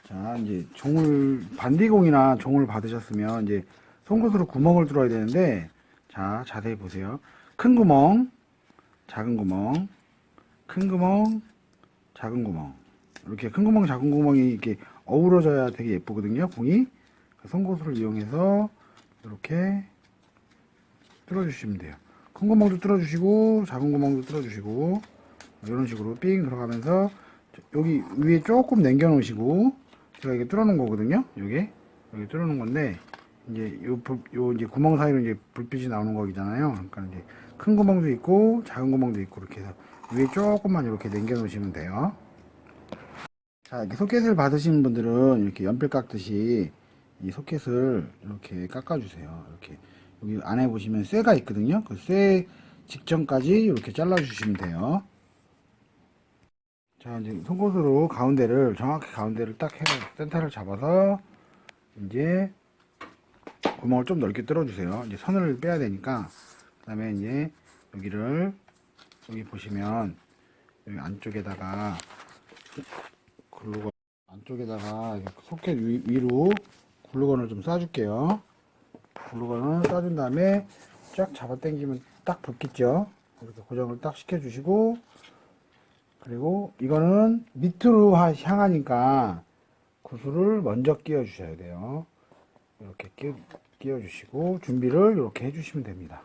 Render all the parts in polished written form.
자, 이제 종을, 반디공이나 종을 받으셨으면 이제 송곳으로 구멍을 뚫어야 되는데, 자, 자세히 보세요. 큰 구멍, 작은 구멍, 큰 구멍, 작은 구멍. 이렇게 큰 구멍, 작은 구멍이 이렇게 어우러져야 되게 예쁘거든요, 공이. 송곳을 이용해서 이렇게 뚫어주시면 돼요. 큰 구멍도 뚫어주시고, 작은 구멍도 뚫어주시고, 이런 식으로 삥 들어가면서 여기 위에 조금 남겨 놓으시고, 제가 이게 뚫어놓은 거거든요. 여기 뚫어놓은 건데, 이제 요 이제 구멍 사이로 이제 불빛이 나오는 거잖아요. 그러니까 이제 큰 구멍도 있고 작은 구멍도 있고 이렇게 해서 위에 조금만 이렇게 남겨 놓으시면 돼요. 자, 이렇게 소켓을 받으시는 분들은 이렇게 연필 깎듯이 이 소켓을 이렇게 깎아주세요. 이렇게 여기 안에 보시면 쇠가 있거든요. 그 쇠 직전까지 이렇게 잘라주시면 돼요. 자, 이제 송곳으로 가운데를 정확히 가운데를 딱 해서 센터를 잡아서 이제 구멍을 좀 넓게 뚫어주세요. 이제 선을 빼야 되니까. 그 다음에 이제 여기를 여기 보시면 여기 안쪽에다가 글루건 안쪽에다가 소켓 위로 글루건을 좀 쏴줄게요. 글루건을 쏴준 다음에 쫙 잡아 당기면 딱 붙겠죠. 이렇게 고정을 딱 시켜주시고, 그리고 이거는 밑으로 향하니까 구슬을 먼저 끼워 주셔야 돼요. 이렇게 끼워 주시고 준비를 이렇게 해 주시면 됩니다.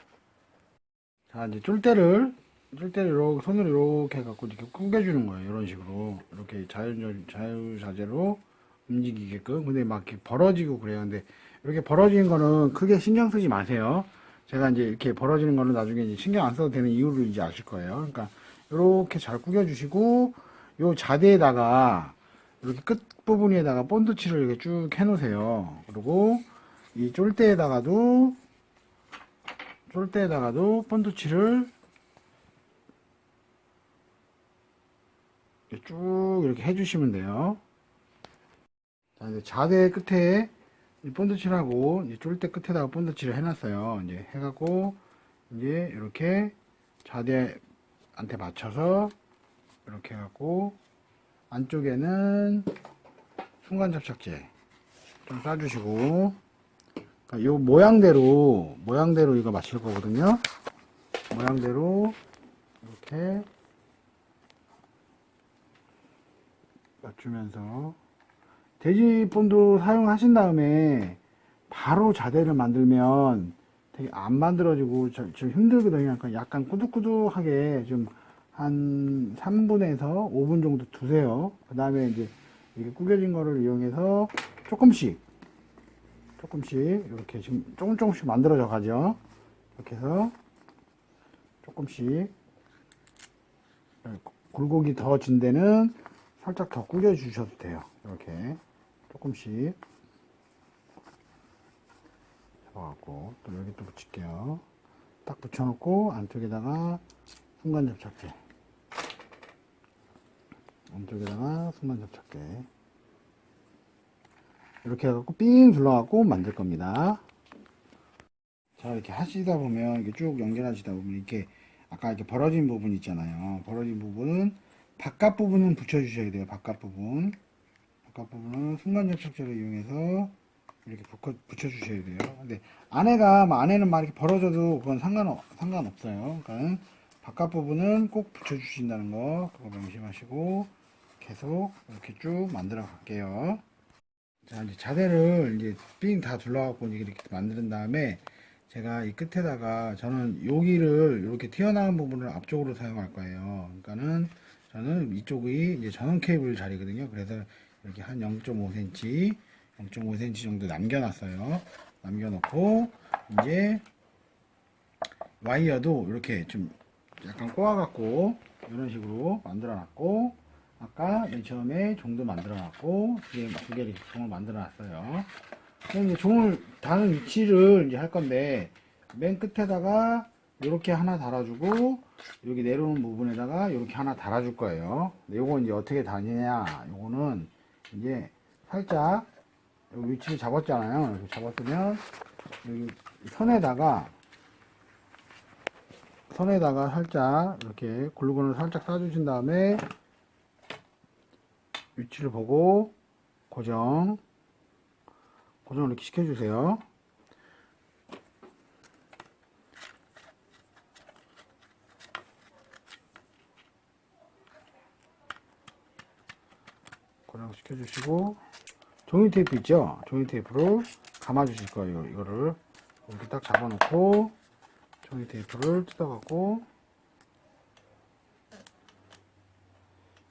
자, 이제 쫄대를 이렇게 손으로 이렇게 해갖고 이렇게 구겨주는 거예요. 이런 식으로 이렇게 자유자재로 움직이게끔. 근데 막 이렇게 벌어지고 그래요. 근데 이렇게 벌어지는 거는 크게 신경 쓰지 마세요. 제가 이제 이렇게 벌어지는 거는 나중에 이제 신경 안 써도 되는 이유를 이제 아실 거예요. 그러니까 이렇게 잘 구겨주시고, 요 자대에다가 이렇게 끝 부분에다가 본드칠을 이렇게 쭉 해놓으세요. 그리고 이 쫄대에다가도 본드칠을 쭉 이렇게 해주시면 돼요. 자, 이제 자대 끝에 이 본드칠하고 이제 쫄대 끝에다가 본드칠을 해놨어요. 이제 해갖고 이제 이렇게 자대한테 맞춰서 이렇게 해갖고 안쪽에는 순간 접착제 좀 싸주시고, 그러니까 요 모양대로 이거 맞출 거거든요. 모양대로 이렇게 맞추면서 돼지본드 사용하신 다음에 바로 자대를 만들면 되게 안 만들어지고 좀 힘들거든요. 그러니까 약간 꾸덕꾸덕하게 좀 한 3분에서 5분 정도 두세요. 그 다음에 이제 이렇게 구겨진 거를 이용해서 조금씩 이렇게 지금 조금씩 만들어져 가죠. 이렇게 해서 조금씩 굴곡이 더 진 데는 살짝 더 구겨 주셔도 돼요. 이렇게 조금씩 잡아갖고 또 여기 또 붙일게요. 딱 붙여놓고 안쪽에다가 순간 접착제, 이렇게 해갖고 삥 둘러갖고 만들 겁니다. 자, 이렇게 하시다 보면 이게 쭉 연결하시다 보면 이렇게 아까 이렇게 벌어진 부분 있잖아요. 벌어진 부분은 바깥 부분은 붙여주셔야 돼요. 바깥 부분은 순간 접착제를 이용해서 이렇게 붙여주셔야 돼요. 근데 안에는 막 이렇게 벌어져도 그건 상관없어요. 그러니까 바깥 부분은 꼭 붙여주신다는 거, 그거 명심하시고 계속 이렇게 쭉 만들어 갈게요. 자, 이제 자대를 이제 삥 다 둘러갖고 이렇게 만든 다음에 제가 이 끝에다가 저는 여기를 이렇게 튀어나온 부분을 앞쪽으로 사용할 거예요. 그러니까는 저는 이쪽이 이제 전원 케이블 자리거든요. 그래서 이렇게 한 0.5cm 정도 남겨놨어요. 남겨놓고 이제 와이어도 이렇게 좀 약간 꼬아갖고 이런 식으로 만들어놨고, 아까 맨 처음에 종도 만들어놨고 두 개 이렇게 종을 만들어놨어요. 이제 종을 다는 위치를 이제 할 건데 맨 끝에다가 이렇게 하나 달아주고 여기 내려오는 부분에다가 이렇게 하나 달아줄 거예요. 요건 이제 어떻게 다니냐? 요거는 이제 살짝 여기 위치를 잡았잖아요. 이렇게 잡았으면 여기 선에다가 살짝 이렇게 글루건을 살짝 싸주신 다음에 위치를 보고 고정을 이렇게 시켜주세요. 고정 시켜주시고, 종이 테이프 있죠? 종이 테이프를 감아 주실 거예요. 이거를 이렇게 딱 잡아놓고 종이 테이프를 뜯어갖고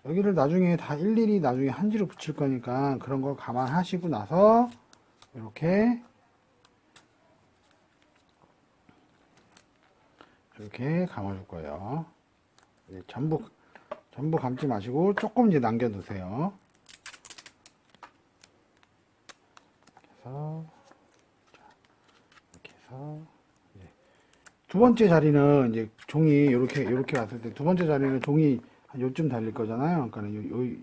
여기를 나중에 다 일일이 나중에 한지로 붙일 거니까 그런 걸 감안하시고 나서 이렇게 감아줄 거예요. 전부 감지 마시고 조금 이제 남겨두세요. 이렇게 해서 이제 두 번째 자리는 이제 종이 이렇게 왔을 때 두 번째 자리는 종이 한 요쯤 달릴 거잖아요. 그러니까 요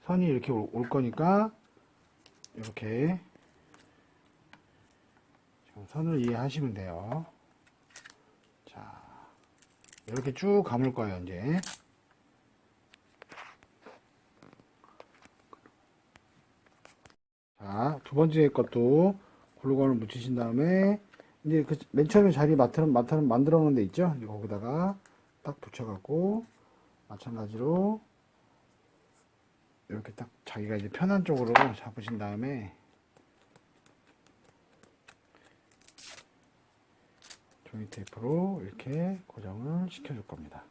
선이 이렇게 올 거니까 이렇게 선을 이해하시면 돼요. 자, 이렇게 쭉 감을 거예요, 이제. 자, 두 번째 것도 글루건을 묻히신 다음에 이제 그 맨 처음에 자리 만들어 놓은 데 있죠? 이제 거기다가 딱 붙여갖고 마찬가지로 이렇게 딱 자기가 이제 편한 쪽으로 잡으신 다음에 종이 테이프로 이렇게 고정을 시켜줄 겁니다.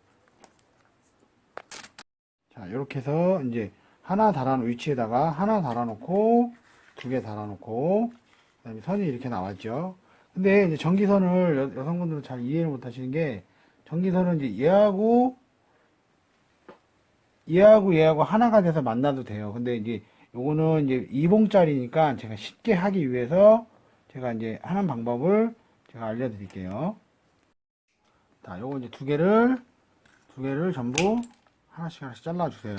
자, 이렇게 해서 이제 하나 달아놓은 위치에다가 하나 달아놓고 두 개 달아놓고 그다음에 선이 이렇게 나왔죠. 근데 이제 전기선을 여성분들은 잘 이해를 못 하시는 게 전기선은 이제 얘하고 하나가 돼서 만나도 돼요. 근데 이제 요거는 이제 2봉짜리니까 제가 쉽게 하기 위해서 제가 이제 하는 방법을 제가 알려드릴게요. 자, 요거 이제 두 개를 전부 하나씩 잘라주세요.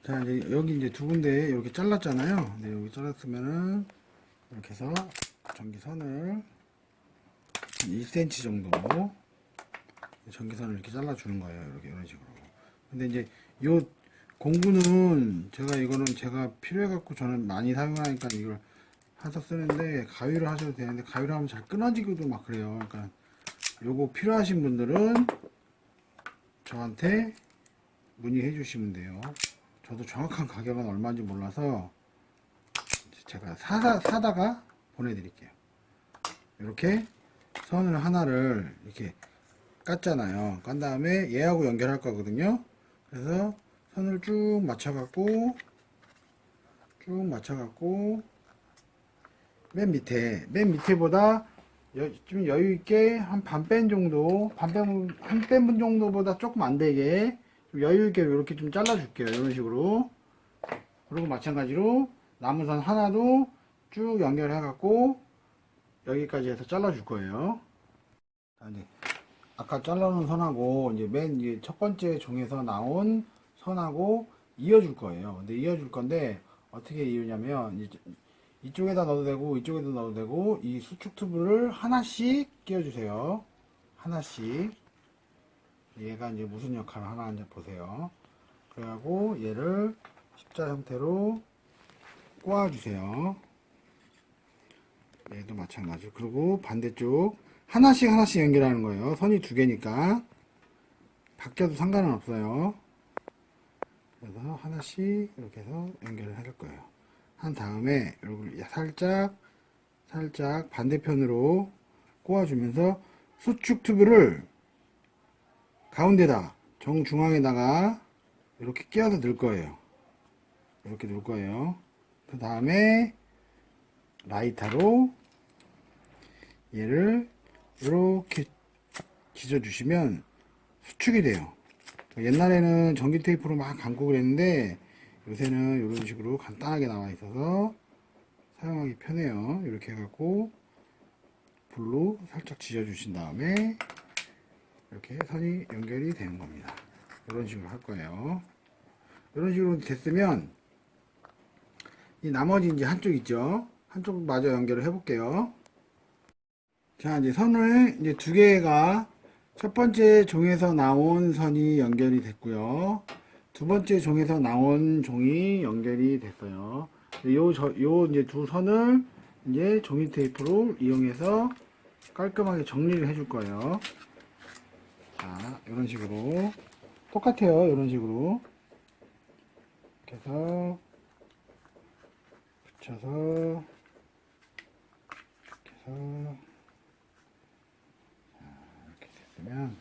자, 이제 여기 이제 두 군데 이렇게 잘랐잖아요. 네, 여기 잘랐으면은 이렇게 해서 전기선을 1cm 정도 전기선을 이렇게 잘라주는 거예요. 이렇게 이런 식으로. 근데 이제 요 공구는 제가 필요해갖고 저는 많이 사용하니까 이걸 해서 쓰는데 가위로 하셔도 되는데 가위로 하면 잘 끊어지기도 막 그래요. 그러니까 요거 필요하신 분들은 저한테 문의해 주시면 돼요. 저도 정확한 가격은 얼마인지 몰라서 제가 사다가 보내드릴게요. 이렇게 선을 하나를 이렇게 깠잖아요. 깐 다음에 얘하고 연결할 거거든요. 그래서 선을 쭉 맞춰갖고 맨 밑에보다 좀 여유있게 한 한 뼘 정도보다 조금 안 되게 좀 여유있게 이렇게 좀 잘라줄게요. 이런 식으로. 그리고 마찬가지로 남은 선 하나도 쭉 연결해갖고 여기까지 해서 잘라줄 거예요. 이제 아까 잘라놓은 선하고 이제 첫 번째 종에서 나온 선하고 이어줄 거예요. 근데 이어줄 건데 어떻게 이으냐면 이쪽에다 넣어도 되고 이쪽에도 넣어도 되고 이 수축 튜브를 하나씩 끼워주세요. 하나씩. 얘가 이제 무슨 역할을 하나 이제 보세요. 그래가지고 얘를 십자 형태로 꼬아주세요. 얘도 마찬가지. 그리고 반대쪽 하나씩 연결하는 거예요. 선이 두 개니까 바뀌어도 상관은 없어요. 그래서 하나씩 이렇게 해서 연결을 해줄 거예요. 한 다음에 이걸 살짝 반대편으로 꼬아주면서 수축 튜브를 가운데다 정중앙에다가 이렇게 끼워서 넣을 거예요. 이렇게 넣을 거예요. 그 다음에 라이터로 얘를 이렇게 지져주시면 수축이 돼요. 옛날에는 전기 테이프로 막 감고 그랬는데 요새는 이런 식으로 간단하게 나와 있어서 사용하기 편해요. 이렇게 해갖고 불로 살짝 지져주신 다음에 이렇게 선이 연결이 되는 겁니다. 이런 식으로 할 거예요. 이런 식으로 됐으면 이 나머지 이제 한쪽 있죠. 한쪽 마저 연결을 해 볼게요. 자, 이제 선을 이제 두 개가 첫 번째 종에서 나온 선이 연결이 됐고요. 두 번째 종에서 나온 종이 연결이 됐어요. 요 이제 두 선을 이제 종이 테이프로 이용해서 깔끔하게 정리를 해줄 거예요. 자, 이런 식으로 똑같아요. 이런 식으로 이렇게 해서 붙여서 이렇게 해서 이렇게 됐으면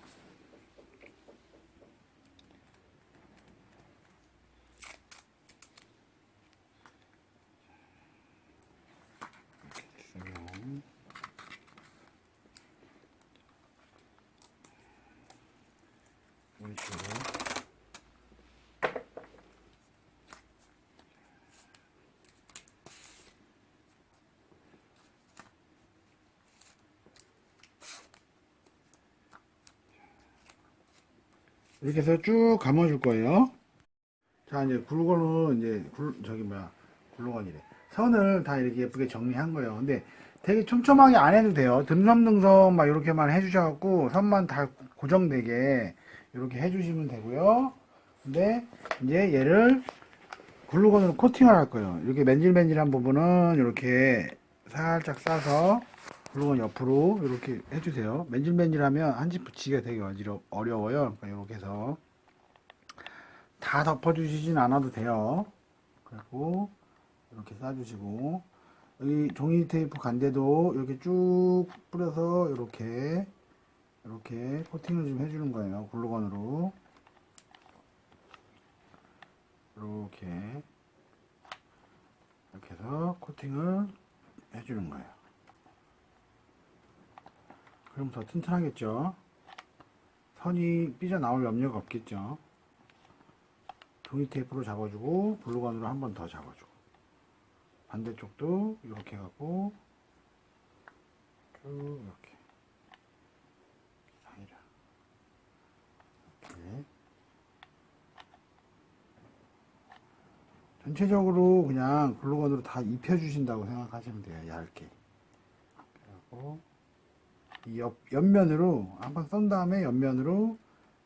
이런 식으로 이렇게 해서 쭉 감아줄 거예요. 자, 이제 글루건은 이제 글루건이래. 선을 다 이렇게 예쁘게 정리한 거예요. 근데 되게 촘촘하게 안 해도 돼요. 듬섬듬섬 막 이렇게만 해주셔갖고 선만 다 고정되게 이렇게 해주시면 되고요. 근데 이제 얘를 글루건으로 코팅을 할 거예요. 이렇게 맨질맨질한 부분은 이렇게 살짝 싸서 글루건 옆으로 이렇게 해주세요. 맨질맨질하면 한집 붙이기가 되게 어려워요. 그러니까 이렇게 해서 다 덮어주시진 않아도 돼요. 그리고 이렇게 싸주시고 여기 종이 테이프 간데도 이렇게 쭉 뿌려서 이렇게 코팅을 좀 해주는 거예요. 글루건으로 이렇게 해서 코팅을 해주는 거예요. 그럼 더 튼튼하겠죠. 선이 삐져나올 염려가 없겠죠. 종이 테이프로 잡아주고 글루건으로 한 번 더 잡아주고 반대쪽도 이렇게 해갖고 쭉 이렇게 사이를 이렇게 전체적으로 그냥 글루건으로 다 입혀주신다고 생각하시면 돼요. 얇게. 그리고 이 옆면으로 한번 썬 다음에 옆면으로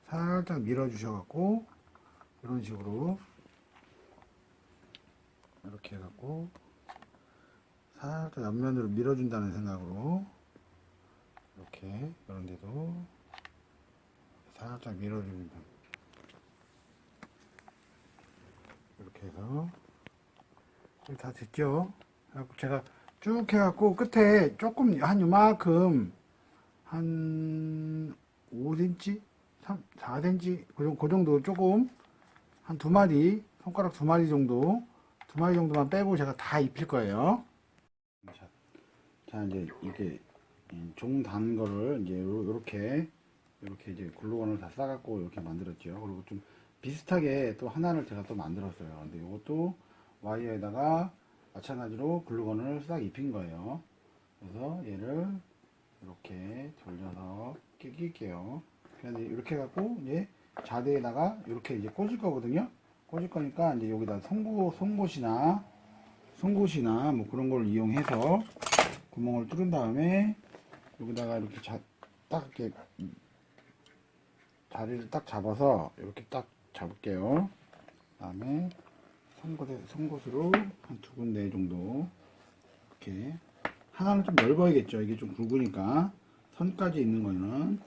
살짝 밀어 주셔갖고 이런 식으로 이렇게 해갖고 살짝 옆면으로 밀어준다는 생각으로 이렇게 이런 데도 살짝 밀어줍니다. 이렇게 해서 다 됐죠? 제가 쭉 해갖고 끝에 조금 한 요만큼 한 5cm? 4cm? 그 정도 조금 한 두 마리, 손가락 두 마리 정도만 빼고 제가 다 입힐 거예요. 자, 이제 이렇게 종 단 거를 이제 이렇게 이제 글루건을 다 싸갖고 이렇게 만들었죠. 그리고 좀 비슷하게 또 하나를 제가 또 만들었어요. 근데 이것도 와이어에다가 마찬가지로 글루건을 싹 입힌 거예요. 그래서 얘를 이렇게 돌려서 끼게요. 그냥 이렇게 해갖고 이제 자대에다가 이렇게 이제 꽂을 거거든요. 꽂을 거니까 이제 여기다 송곳이나 뭐 그런 걸 이용해서 구멍을 뚫은 다음에 여기다가 이렇게 딱 이렇게 자리를 딱 잡아서 이렇게 딱 잡을게요. 그 다음에 송곳으로 한 두 군데 정도 이렇게 하나는 좀 넓어야겠죠. 이게 좀 굵으니까 선까지 있는 거는.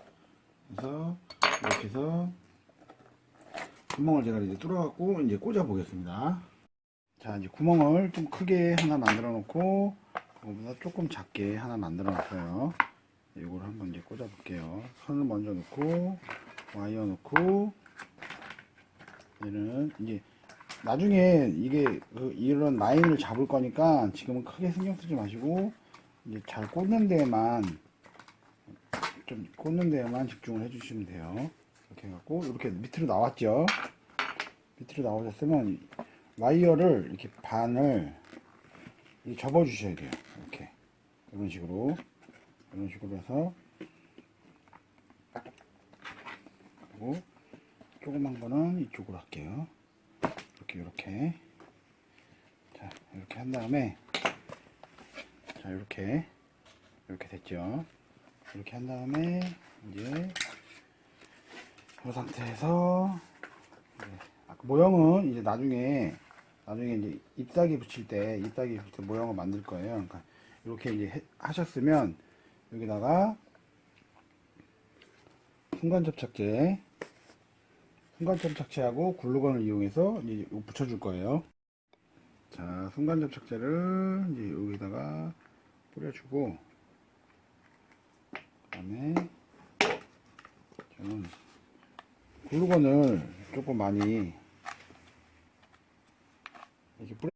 그래서 이렇게 해서 구멍을 제가 이제 뚫어갖고 이제 꽂아 보겠습니다. 자, 이제 구멍을 좀 크게 하나 만들어 놓고 그거보다 조금 작게 하나 만들어 놨어요. 이걸 한번 이제 꽂아 볼게요. 선을 먼저 놓고 와이어 놓고 얘는 이제 나중에 이게 이런 라인을 잡을 거니까 지금은 크게 신경 쓰지 마시고 이제 잘 꽂는 데에만 집중을 해주시면 돼요. 이렇게 해갖고 이렇게 밑으로 나왔죠. 밑으로 나오셨으면 와이어를 이렇게 반을 접어 주셔야 돼요. 이렇게 이런 식으로 해서 그리고 조그만 거는 이쪽으로 할게요. 이렇게 자, 이렇게 한 다음에 자, 이렇게 됐죠. 이렇게 한 다음에 이제 이 상태에서 모형은 이제 나중에 이제 잎사귀 붙일 때 모형을 만들 거예요. 그러니까 이렇게 이제 하셨으면 여기다가 순간접착제하고 글루건을 이용해서 이제 붙여줄 거예요. 자, 순간접착제를 이제 여기다가 뿌려주고, 그다음에 저는 글루건을 조금 많이 이렇게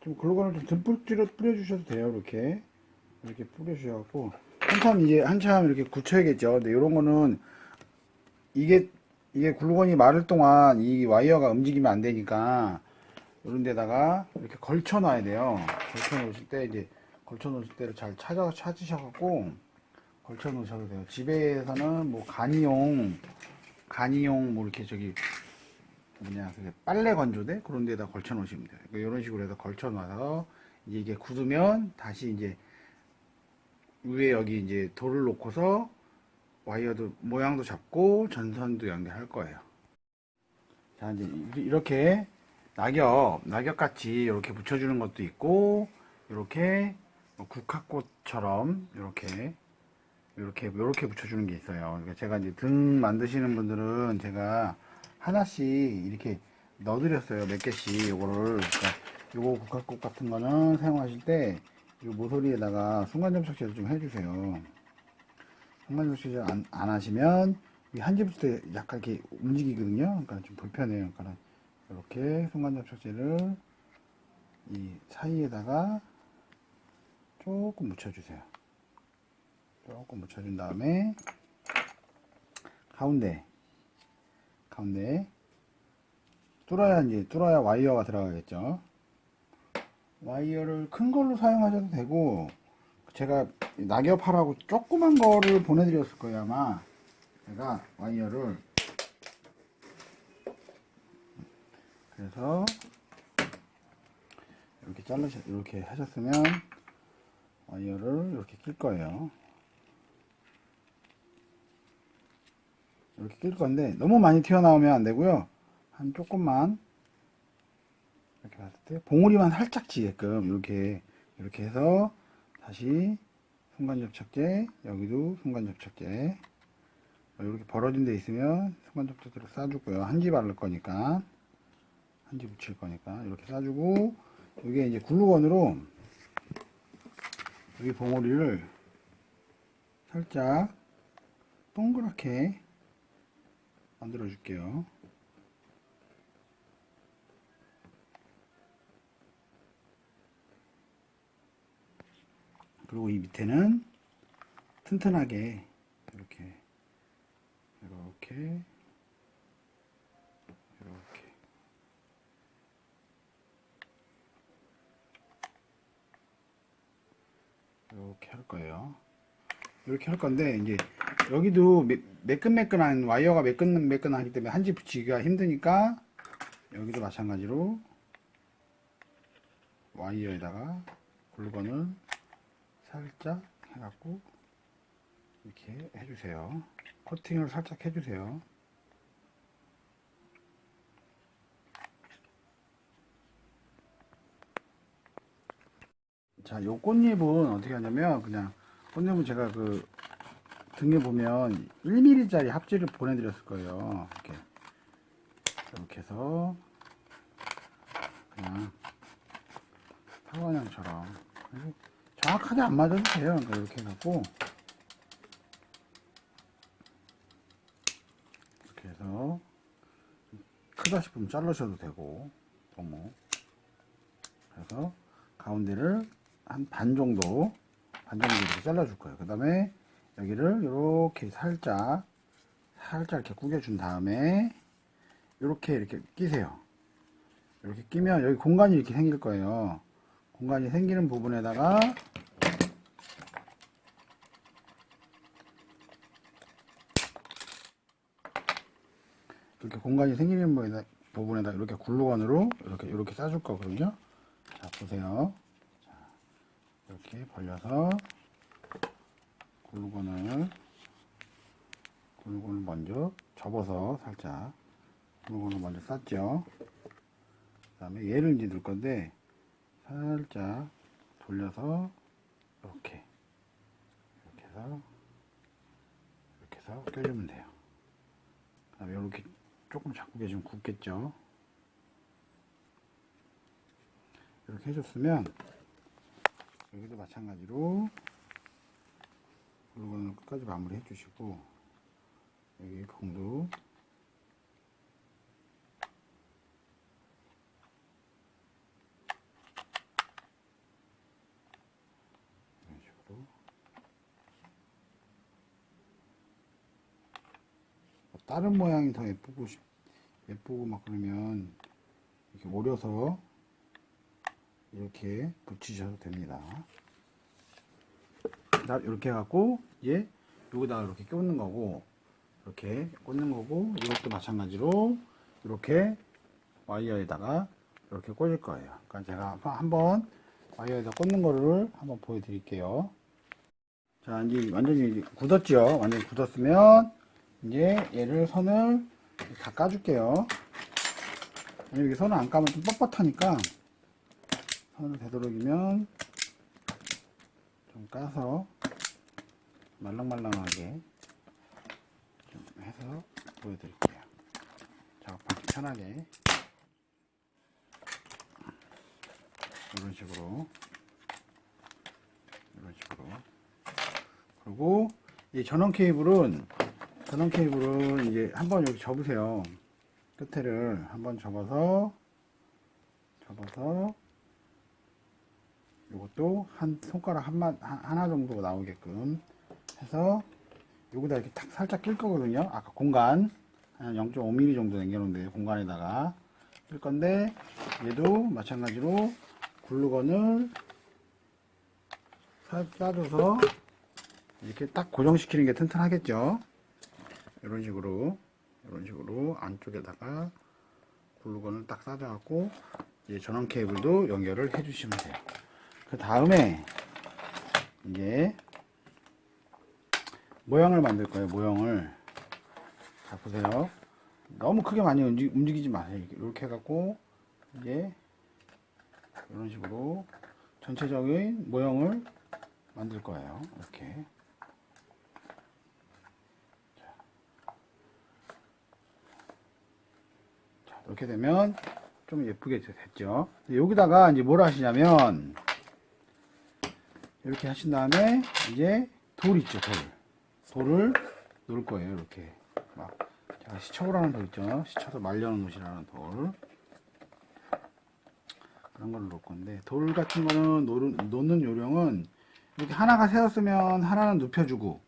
글루건을 좀 듬뿍 뿌려주셔도 돼요. 이렇게 뿌려주셔갖고 한참 이렇게 굳혀야겠죠. 근데 이런 거는 이게 글루건이 마를 동안 이 와이어가 움직이면 안 되니까 이런 데다가 이렇게 걸쳐 놔야 돼요. 걸쳐 놓으실 때를 잘 찾으셔갖고 걸쳐 놓으셔도 돼요. 집에서는 뭐 간이용 뭐 이렇게 빨래 건조대 그런 데다 걸쳐 놓으시면 돼요. 이런 식으로 해서 걸쳐 놔서 이게 굳으면 다시 이제 위에 여기 이제 돌을 놓고서 와이어도 모양도 잡고 전선도 연결할 거예요. 자, 이제 이렇게 낙엽같이 이렇게 붙여주는 것도 있고, 이렇게 국화꽃처럼 이렇게 붙여주는 게 있어요. 그러니까 제가 이제 등 만드시는 분들은 제가 하나씩 이렇게 넣어드렸어요. 몇 개씩 요거를. 그러니까 요거 국화꽃 같은 거는 사용하실 때 이 모서리에다가 순간접착제를 좀 해주세요. 순간접착제 안 하시면 이 한지 붙일 때 약간 이렇게 움직이거든요. 그러니까 좀 불편해요. 그러니까 이렇게 순간접착제를 이 사이에다가 조금 묻혀주세요. 조금 묻혀준 다음에 가운데 뚫어야 와이어가 들어가겠죠. 와이어를 큰 걸로 사용하셔도 되고, 제가 낙엽하라고 조그만 거를 보내드렸을 거예요. 아마 제가 와이어를 그래서 이렇게 하셨으면 와이어를 이렇게 낄 거예요. 이렇게 낄 건데 너무 많이 튀어나오면 안 되고요. 한 조금만 이렇게 봤을 때 봉우리만 살짝 지게끔 이렇게 해서 다시 순간접착제, 여기도 순간접착제, 이렇게 벌어진 데 있으면 순간접착제로 싸주고요. 한지 바를 거니까, 한지 붙일 거니까 이렇게 싸주고, 여기에 이제 글루건으로 여기 봉우리를 살짝 동그랗게 만들어 줄게요. 그리고 이 밑에는 튼튼하게 이렇게 할 거예요. 이렇게 할 건데, 이제 여기도 매끈매끈한 와이어가 매끈하기 때문에 한지 붙이기가 힘드니까 여기도 마찬가지로 와이어에다가 글루건을 살짝 해갖고 이렇게 해주세요. 코팅을 살짝 해주세요. 자, 요 꽃잎은 어떻게 하냐면, 그냥 꽃잎은 제가 그 등에 보면 1mm 짜리 합지를 보내드렸을 거예요. 이렇게 해서 그냥 사과냥처럼 정확하게 안 맞아도 돼요. 그러니까 이렇게 해갖고 이렇게 해서 크다 싶으면 자르셔도 되고, 너무 그래서 가운데를 한 반 정도 이렇게 잘라줄 거예요. 그 다음에 여기를 이렇게 살짝 이렇게 구겨준 다음에 이렇게 끼세요. 이렇게 끼면 여기 공간이 이렇게 생길 거예요. 공간이 생기는 부분에다가 이렇게 공간이 생기는 부분에다 이렇게 글루건으로 이렇게 싸줄 거거든요. 자, 보세요. 자, 이렇게 벌려서 글루건을 골고루 먼저 접어서 살짝 골고루 먼저 쌌죠. 그 다음에 얘를 이제 넣을 건데 살짝 돌려서 이렇게 해서 껴주면 돼요. 그 다음에 이렇게 조금 잡고 계시면 굽겠죠. 이렇게 해줬으면 여기도 마찬가지로 이거는 끝까지 마무리 해주시고 여기 봉도 이런 식으로 다른 모양이 더 예쁘고 막 그러면 이렇게 오려서 이렇게 붙이셔도 됩니다. 이렇게 해갖고 이제 여기다가 이렇게 꽂는 거고 이렇게 꽂는 거고 이것도 마찬가지로 이렇게 와이어에다가 이렇게 꽂을 거예요. 그러니까 제가 한번 와이어에다 꽂는 거를 한번 보여드릴게요. 자, 이제 완전히 굳었죠. 완전히 굳었으면 이제 얘를 선을 다 까줄게요. 여기 선을 안 까면 좀 뻣뻣하니까 선을 되도록이면 좀 까서 말랑말랑하게 좀 해서 보여드릴게요. 작업하기 편하게 이런 식으로 그리고 이 전원 케이블은 이제 한번 여기 접으세요. 끝에를 한번 접어서 이것도 한 손가락 하나 정도 나오게끔 해서 여기다 이렇게 탁 살짝 낄 거거든요. 아까 공간 한 0.5mm 정도 남겨놓은데 공간에다가 낄 건데 얘도 마찬가지로 글루건을 싸줘서 이렇게 딱 고정시키는 게 튼튼하겠죠. 이런 식으로 안쪽에다가 글루건을 딱 싸줘갖고 이제 전원 케이블도 연결을 해주시면 돼요. 그 다음에 이제 모양을 만들 거예요. 모형을 자 보세요. 너무 크게 많이 움직이지 마세요. 이렇게 해갖고 이제 이런 식으로 전체적인 모형을 만들 거예요. 이렇게 자, 이렇게 되면 좀 예쁘게 됐죠. 여기다가 이제 뭘 하시냐면 이렇게 하신 다음에 이제 돌 있죠. 돌을 놓을 거예요. 이렇게 막 제가 시쳐오라는 돌 있죠. 시쳐서 말려놓은 것이라는 돌 그런 걸 놓을 건데 돌 같은 거는 놓는 요령은 이렇게 하나가 세웠으면 하나는 눕혀주고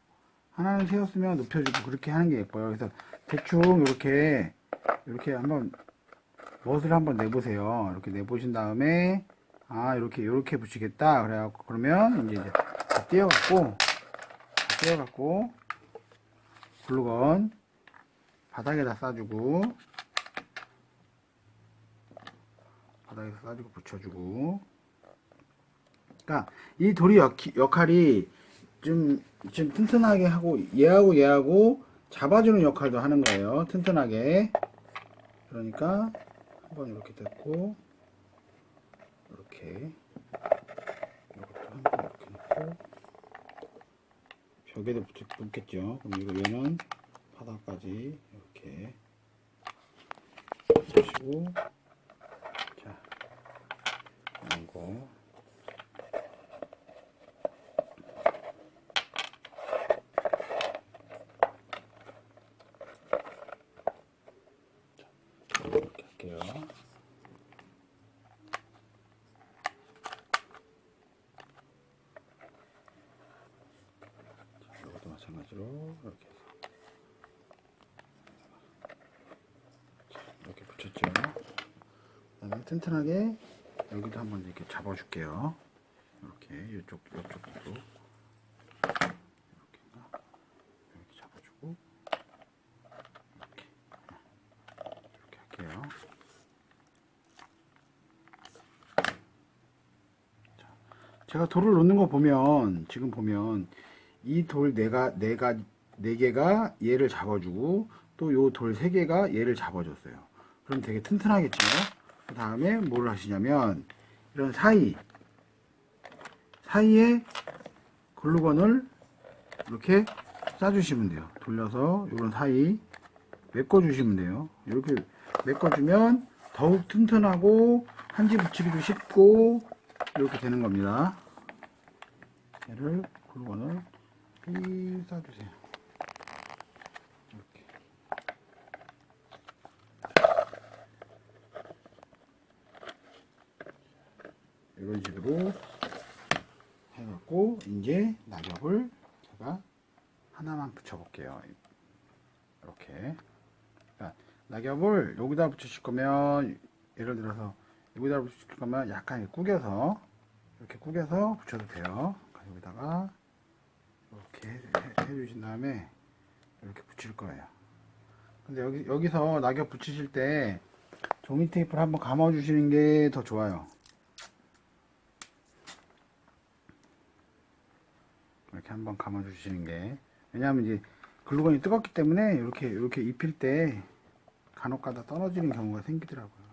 하나는 세웠으면 눕혀주고 그렇게 하는 게 예뻐요. 그래서 대충 이렇게 한번 멋을 한번 내보세요. 이렇게 내보신 다음에 아 이렇게 붙이겠다 그래갖고 그러면 이제 띄어갖고 글루건 바닥에다 싸주고 붙여주고 그러니까 이 돌이 역할이 좀 튼튼하게 하고 얘하고 잡아주는 역할도 하는 거예요. 튼튼하게 그러니까 한번 이렇게 됐고 이렇게 이것도 한번 이렇게 놓고 벽에도 붙겠죠. 그럼 얘는 바닥까지 이렇게 붙이고 자 이런 거 이렇게 할게요. 이것도 마찬가지로 이렇게 해서 이렇게 붙였죠. 그 다음에 튼튼하게 여기도 한번 이렇게 잡아줄게요. 이렇게 이쪽도 이렇게 잡아주고 이렇게 할게요. 제가 돌을 놓는 거 보면 지금 보면 이 돌 네 4개가 얘를 잡아주고 또 요 돌 3개가 얘를 잡아줬어요. 그럼 되게 튼튼하겠죠. 그 다음에 뭘 하시냐면 이런 사이에 글루건을 이렇게 싸주시면 돼요. 돌려서 이런 사이 메꿔주시면 돼요. 이렇게 메꿔주면 더욱 튼튼하고 한지 붙이기도 쉽고 이렇게 되는 겁니다. 얘를 글루건을 삐 싸주세요. 이렇게. 이런 식으로 해갖고 이제 낙엽을 제가 하나만 붙여볼게요. 이렇게. 그러니까 낙엽을 여기다 붙이실 거면 예를 들어서 여기다 붙이실 거면 약간 구겨서 이렇게 구겨서 붙여도 돼요. 여기다가 이렇게 해주신 다음에 이렇게 붙일 거예요. 근데 여기서 낙엽 붙이실 때 종이 테이프를 한번 감아 주시는 게 더 좋아요. 이렇게 한번 감아 주시는 게, 왜냐하면 이제 글루건이 뜨겁기 때문에 이렇게 입힐 때 간혹가다 떨어지는 경우가 생기더라고요.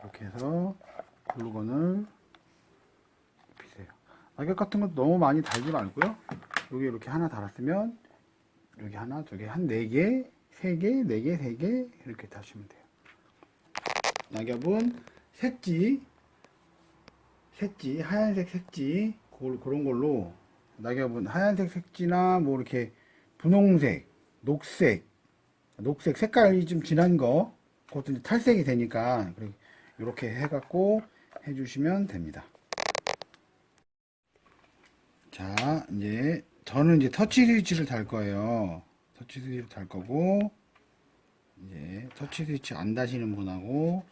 이렇게 해서 글루건을 입히세요. 낙엽 같은 것도 너무 많이 달지 말고요. 여기 이렇게 하나 달았으면 여기 하나, 두 개, 한 4개, 3개, 4개, 3개 이렇게 다시면 돼요. 낙엽은 색지, 하얀색 색지 그런 걸로, 낙엽은 하얀색 색지나 뭐 이렇게 분홍색, 녹색 색깔이 좀 진한 거, 그것도 이제 탈색이 되니까 이렇게 해갖고 해주시면 됩니다. 자, 이제 저는 이제 터치 스위치를 달 거예요. 터치 스위치를 달 거고, 이제 터치 스위치 안 다시는 분하고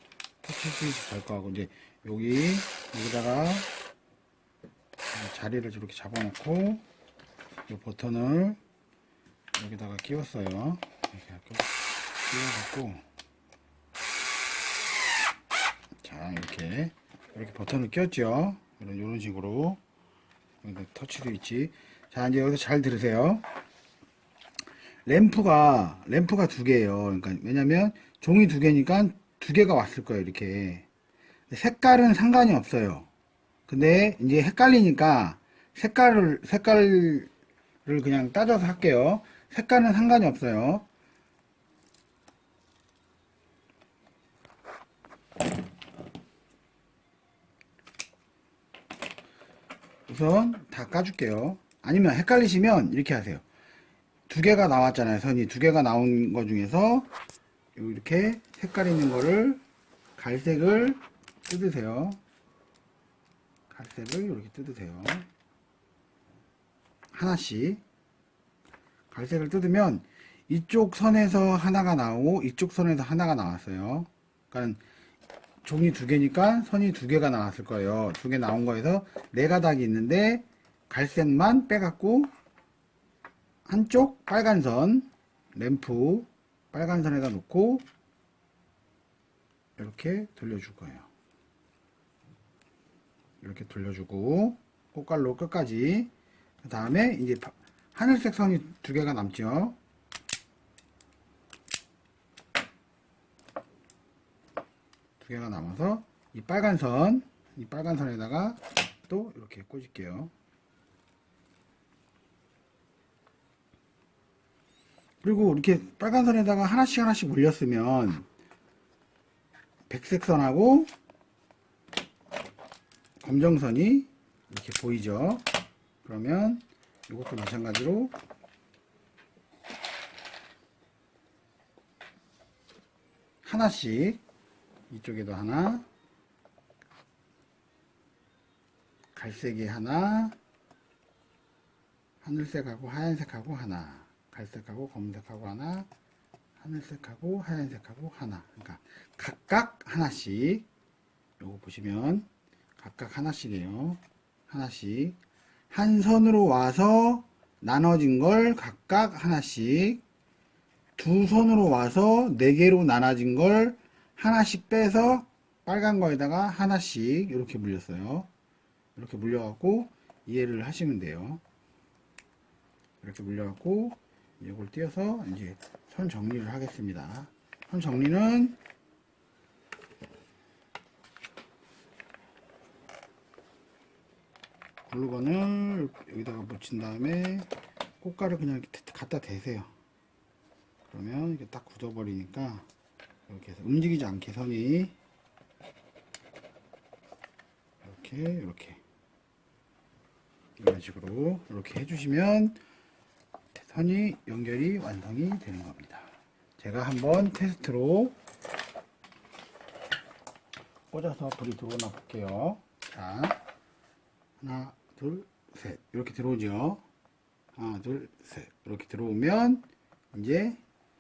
터치 스위치 달 거하고, 이제 여기다가 자리를 이렇게 잡아놓고 이 버튼을 여기다가 끼웠어요. 이렇게 끼워갖고, 자, 이렇게 버튼을 끼웠죠. 이런 식으로 터치 스위치. 자, 이제 여기서 잘 들으세요. 램프가 2개예요. 그러니까 왜냐면 종이 2개니까 2개가 왔을 거예요. 이렇게. 색깔은 상관이 없어요. 근데 이제 헷갈리니까 색깔을 그냥 따져서 할게요. 색깔은 상관이 없어요. 우선 다 까줄게요. 아니면 헷갈리시면 이렇게 하세요. 2개가 나왔잖아요. 선이 2개가 나온 거 중에서 이렇게 색깔 있는 거를, 갈색을 뜯으세요. 갈색을 이렇게 뜯으세요. 하나씩. 갈색을 뜯으면 이쪽 선에서 하나가 나오고 이쪽 선에서 하나가 나왔어요. 그러니까 종이 2개니까 선이 2개가 나왔을 거예요. 2개 나온 거에서 4가닥이 있는데 갈색만 빼갖고 한쪽 빨간 선, 램프 빨간 선에다 놓고 이렇게 돌려줄 거예요. 이렇게 돌려주고 꽃갈로 끝까지. 그 다음에 이제 하늘색 선이 2개가 남죠. 두 개가 남아서 이 빨간 선에다가 또 이렇게 꽂을게요. 그리고 이렇게 빨간 선에다가 하나씩 올렸으면 백색 선하고 검정선이 이렇게 보이죠. 그러면 이것도 마찬가지로 하나씩, 이쪽에도 하나, 갈색이 하나, 하늘색하고 하얀색하고 하나, 갈색하고 검은색하고 하나, 하늘색하고 하얀색하고 하나. 그러니까 각각 하나씩. 요거 보시면 각각 하나씩이에요. 하나씩. 한 선으로 와서 나눠진 걸 각각 하나씩, 두 손으로 와서 4개로 나눠진 걸 하나씩 빼서 빨간 거에다가 하나씩 이렇게 물렸어요. 이렇게 물려갖고 이해를 하시면 돼요. 이렇게 물려갖고 이걸 띄어서 이제 선 정리를 하겠습니다. 선 정리는 글루건을 여기다가 붙인 다음에 꽃가루 그냥 이렇게 갖다 대세요. 그러면 이게 딱 굳어버리니까 이렇게 해서 움직이지 않게 선이 이렇게 이런 식으로 이렇게 해주시면 선이 연결이 완성이 되는 겁니다. 제가 한번 테스트로 꽂아서 불이 들어오나 볼게요. 자, 하나, 둘, 셋. 이렇게 들어오죠. 하나, 둘, 셋. 이렇게 들어오면 이제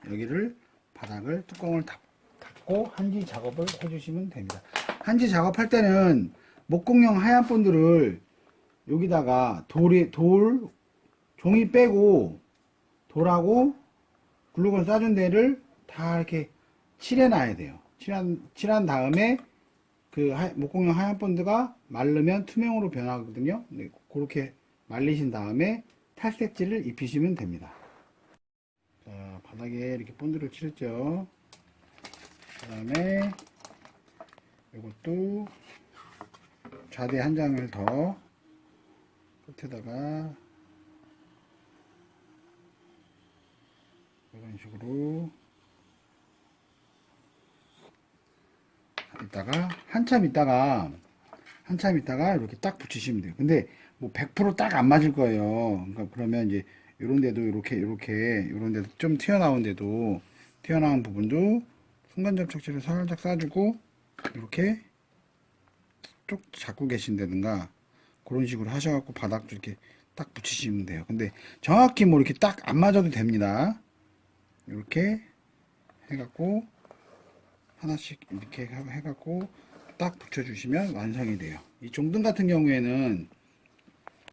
여기를 바닥을 뚜껑을 닫고 한지 작업을 해주시면 됩니다. 한지 작업할 때는 목공용 하얀 본드를 여기다가 종이 빼고 돌하고 글루건 싸준 데를 다 이렇게 칠해 놔야 돼요. 칠한 다음에 그 목공용 하얀 본드가 마르면 투명으로 변하거든요. 네, 그렇게 말리신 다음에 탈색지를 입히시면 됩니다. 자, 바닥에 이렇게 본드를 칠했죠. 그 다음에 이것도 좌대 한 장을 더 끝에다가 이런 식으로 이따가 한참 있다가 이렇게 딱 붙이시면 돼요. 근데 뭐 100% 딱 안 맞을 거예요. 그러니까 그러면 이제 요런 데도 이렇게 요런 데도 좀 튀어나온 부분도 순간 접착제를 살짝 싸주고 이렇게 쭉 잡고 계신다든가 그런 식으로 하셔갖고 바닥도 이렇게 딱 붙이시면 돼요. 근데 정확히 뭐 이렇게 딱 안 맞아도 됩니다. 이렇게 해갖고 하나씩 이렇게 해갖고 딱 붙여주시면 완성이 돼요. 이 종등 같은 경우에는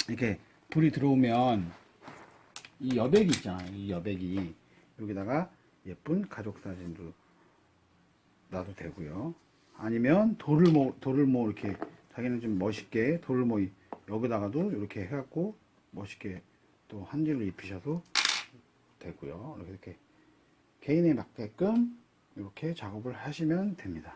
이렇게 불이 들어오면 이 여백이 있잖아요. 이 여백이 여기다가 예쁜 가족 사진도 놔도 되고요. 아니면 돌을 뭐 이렇게 자기는 좀 멋있게 돌을 뭐 여기다가도 이렇게 해갖고 멋있게 또 한지를 입히셔도 되고요. 이렇게 개인에 맞게끔 이렇게 작업을 하시면 됩니다.